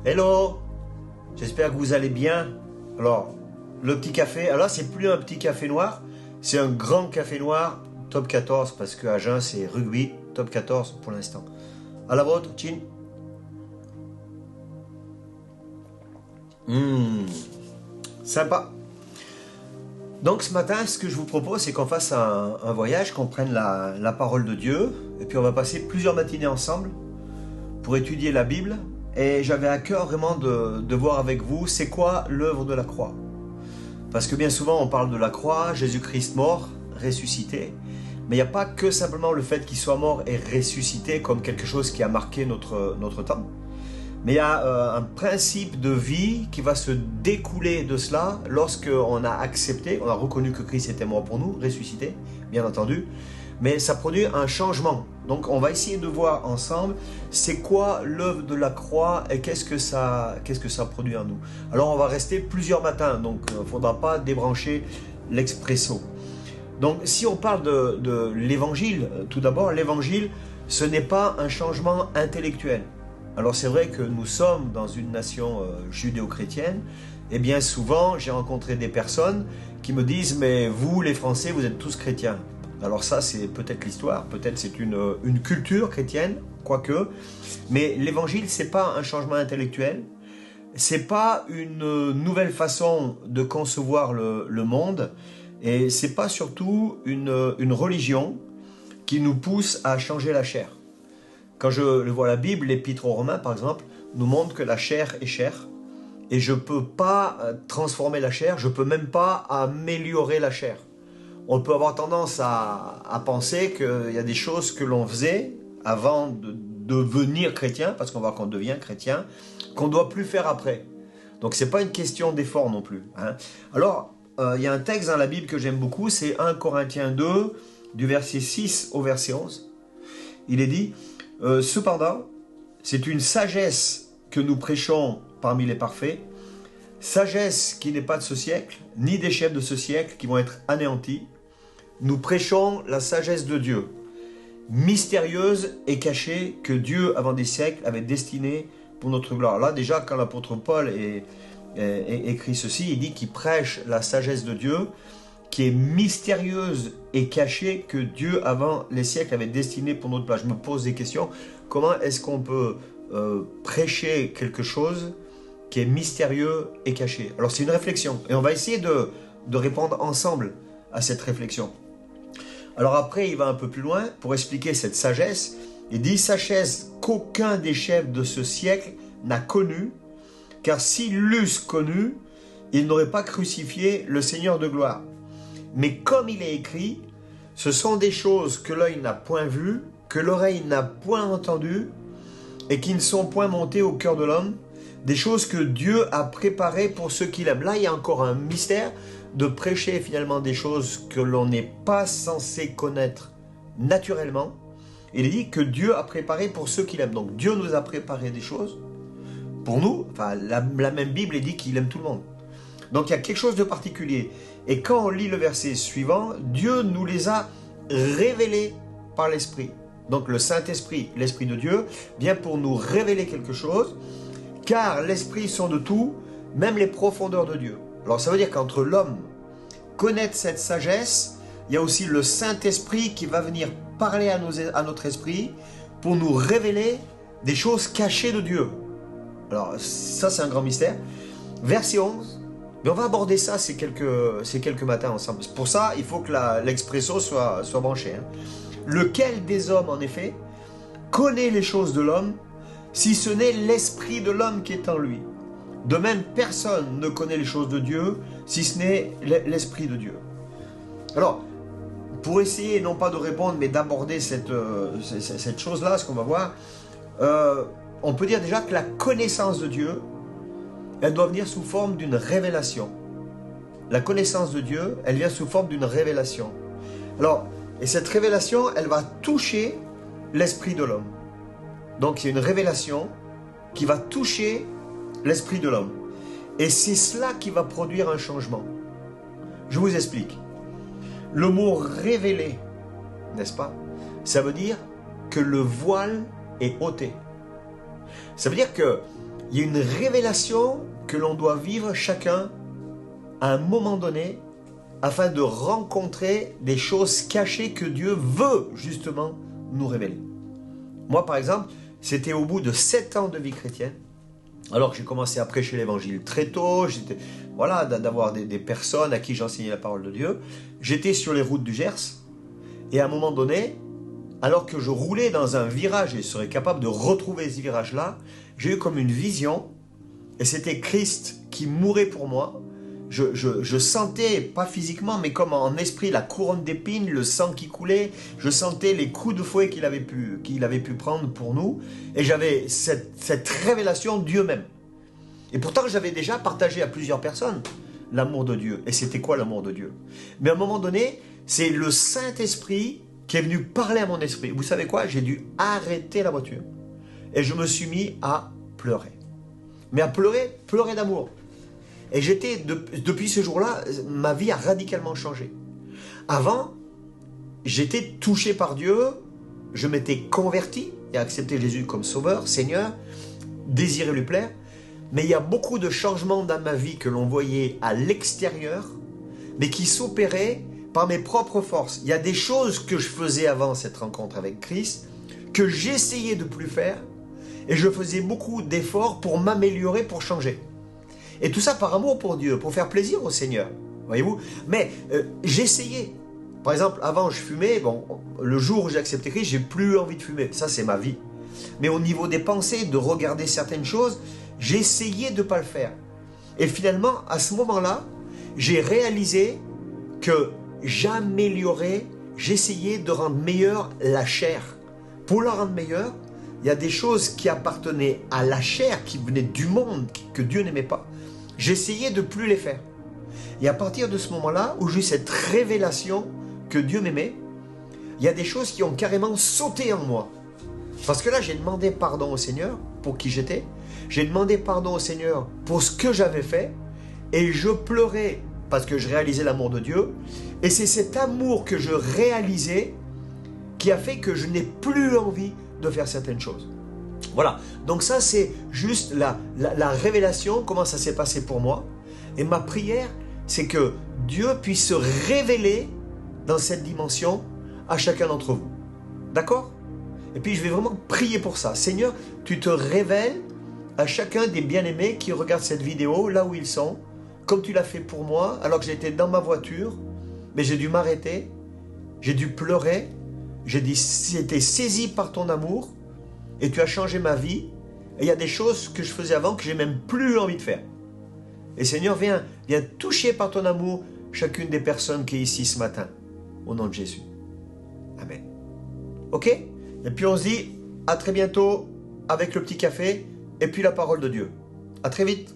Hello, j'espère que vous allez bien. Alors, le petit café, alors là c'est plus un petit café noir, c'est un grand café noir, top 14, parce qu'à Agen c'est rugby, top 14 pour l'instant. À la vôtre, Chin. Sympa. Donc ce matin, ce que je vous propose, c'est qu'on fasse un voyage, qu'on prenne la parole de Dieu, et puis on va passer plusieurs matinées ensemble pour étudier la Bible. Et j'avais à cœur vraiment de voir avec vous, c'est quoi l'œuvre de la croix. Parce que bien souvent on parle de la croix, Jésus-Christ mort, ressuscité, mais il n'y a pas que simplement le fait qu'il soit mort et ressuscité comme quelque chose qui a marqué notre temps. Mais il y a un principe de vie qui va se découler de cela lorsqu'on a accepté, on a reconnu que Christ était mort pour nous, ressuscité, bien entendu, mais ça produit un changement. Donc on va essayer de voir ensemble c'est quoi l'œuvre de la croix et qu'est-ce que ça produit en nous. Alors on va rester plusieurs matins, donc il ne faudra pas débrancher l'expresso. Donc si on parle de l'évangile, tout d'abord, l'évangile, ce n'est pas un changement intellectuel. Alors c'est vrai que nous sommes dans une nation judéo-chrétienne, et bien souvent j'ai rencontré des personnes qui me disent « mais vous les Français, vous êtes tous chrétiens ». Alors ça c'est peut-être l'histoire, peut-être c'est une culture chrétienne, quoique, mais l'évangile c'est pas un changement intellectuel, c'est pas une nouvelle façon de concevoir le monde, et c'est pas surtout une religion qui nous pousse à changer la chair. Quand je vois la Bible, l'Épître aux Romains par exemple, nous montre que la chair est chair, et je peux pas transformer la chair, je peux même pas améliorer la chair. On peut avoir tendance à penser qu'il y a des choses que l'on faisait avant de devenir chrétien, parce qu'on voit qu'on devient chrétien, qu'on ne doit plus faire après. Donc ce n'est pas une question d'effort non plus. Hein. Alors, il y a un texte dans la Bible que j'aime beaucoup, c'est 1 Corinthiens 2, du verset 6 au verset 11. Il est dit, « Cependant, c'est une sagesse que nous prêchons parmi les parfaits, sagesse qui n'est pas de ce siècle, ni des chefs de ce siècle qui vont être anéantis. Nous prêchons la sagesse de Dieu, mystérieuse et cachée, que Dieu, avant des siècles, avait destinée pour notre gloire. » Là, déjà, quand l'apôtre Paul écrit ceci, il dit qu'il prêche la sagesse de Dieu, qui est mystérieuse et cachée, que Dieu, avant les siècles, avait destinée pour notre gloire. Je me pose des questions. Comment est-ce qu'on peut prêcher quelque chose qui est mystérieux et caché? Alors, c'est une réflexion. Et on va essayer de répondre ensemble à cette réflexion. Alors après, il va un peu plus loin pour expliquer cette sagesse. Il dit « Sagesse qu'aucun des chefs de ce siècle n'a connue, car s'ils l'eussent connue, ils n'auraient pas crucifié le Seigneur de gloire. Mais comme il est écrit, ce sont des choses que l'œil n'a point vues, que l'oreille n'a point entendues, et qui ne sont point montées au cœur de l'homme, des choses que Dieu a préparées pour ceux qui l'aiment. » Là, il y a encore un mystère de prêcher finalement des choses que l'on n'est pas censé connaître naturellement. Il est dit que Dieu a préparé pour ceux qui l'aiment. Donc Dieu nous a préparé des choses pour nous. Enfin, la même Bible dit qu'il aime tout le monde. Donc il y a quelque chose de particulier. Et quand on lit le verset suivant, Dieu nous les a révélés par l'Esprit. Donc le Saint-Esprit, l'Esprit de Dieu, vient pour nous révéler quelque chose, car l'Esprit sonde tout, même les profondeurs de Dieu. Alors ça veut dire qu'entre l'homme connaître cette sagesse, il y a aussi le Saint-Esprit qui va venir parler à notre esprit pour nous révéler des choses cachées de Dieu. Alors ça c'est un grand mystère. Verset 11, mais on va aborder ça ces quelques matins ensemble. Pour ça, il faut que l'expresso soit branché. Hein. Lequel des hommes en effet connaît les choses de l'homme, si ce n'est l'esprit de l'homme qui est en lui? De même, personne ne connaît les choses de Dieu, si ce n'est l'Esprit de Dieu. Alors, pour essayer, non pas de répondre, mais d'aborder cette chose-là, ce qu'on va voir, on peut dire déjà que la connaissance de Dieu, elle doit venir sous forme d'une révélation. La connaissance de Dieu, elle vient sous forme d'une révélation. Alors, et cette révélation, elle va toucher l'esprit de l'homme. Donc, il y a une révélation qui va toucher l'esprit de l'homme. Et c'est cela qui va produire un changement. Je vous explique. Le mot révélé, n'est-ce pas? Ça veut dire que le voile est ôté. Ça veut dire que Il y a une révélation que l'on doit vivre chacun à un moment donné afin de rencontrer des choses cachées que Dieu veut justement nous révéler. Moi, par exemple, c'était au bout de 7 ans de vie chrétienne, alors que j'ai commencé à prêcher l'évangile très tôt, d'avoir des personnes à qui j'enseignais la parole de Dieu. J'étais sur les routes du Gers, et à un moment donné, alors que je roulais dans un virage et serais capable de retrouver ce virage-là, j'ai eu comme une vision, et c'était Christ qui mourait pour moi. Je sentais, pas physiquement, mais comme en esprit, la couronne d'épines, le sang qui coulait. Je sentais les coups de fouet qu'il avait pu prendre pour nous. Et j'avais cette révélation de Dieu même. Et pourtant, j'avais déjà partagé à plusieurs personnes l'amour de Dieu. Et c'était quoi l'amour de Dieu? Mais à un moment donné, c'est le Saint-Esprit qui est venu parler à mon esprit. Vous savez quoi? J'ai dû arrêter la voiture. Et je me suis mis à pleurer. Mais à pleurer d'amour. Et depuis ce jour-là, ma vie a radicalement changé. Avant, j'étais touché par Dieu, je m'étais converti et accepté Jésus comme sauveur, Seigneur, désiré lui plaire. Mais il y a beaucoup de changements dans ma vie que l'on voyait à l'extérieur, mais qui s'opéraient par mes propres forces. Il y a des choses que je faisais avant cette rencontre avec Christ, que j'essayais de plus faire, et je faisais beaucoup d'efforts pour m'améliorer, pour changer. Et tout ça par amour pour Dieu, pour faire plaisir au Seigneur, voyez-vous. Mais j'essayais. Par exemple, avant je fumais, le jour où j'ai accepté Christ, j'ai plus envie de fumer. Ça, c'est ma vie. Mais au niveau des pensées, de regarder certaines choses, j'essayais de ne pas le faire. Et finalement, à ce moment-là, j'ai réalisé que j'améliorais, j'essayais de rendre meilleure la chair. Pour la rendre meilleure, il y a des choses qui appartenaient à la chair, qui venaient du monde, que Dieu n'aimait pas. J'essayais de ne plus les faire. Et à partir de ce moment-là, où j'ai eu cette révélation que Dieu m'aimait, il y a des choses qui ont carrément sauté en moi. Parce que là, j'ai demandé pardon au Seigneur pour qui j'étais. J'ai demandé pardon au Seigneur pour ce que j'avais fait. Et je pleurais parce que je réalisais l'amour de Dieu. Et c'est cet amour que je réalisais qui a fait que je n'ai plus envie de faire certaines choses. Voilà, donc ça c'est juste la révélation, comment ça s'est passé pour moi. Et ma prière, c'est que Dieu puisse se révéler dans cette dimension à chacun d'entre vous. D'accord? Et puis je vais vraiment prier pour ça. Seigneur, tu te révèles à chacun des bien-aimés qui regardent cette vidéo, là où ils sont, comme tu l'as fait pour moi, alors que j'étais dans ma voiture, mais j'ai dû m'arrêter, j'ai dû pleurer, j'ai été saisi par ton amour, et tu as changé ma vie. Et il y a des choses que je faisais avant que j'ai même plus envie de faire. Et Seigneur, viens toucher par ton amour chacune des personnes qui est ici ce matin. Au nom de Jésus. Amen. Ok? Et puis on se dit à très bientôt avec le petit café et puis la parole de Dieu. À très vite.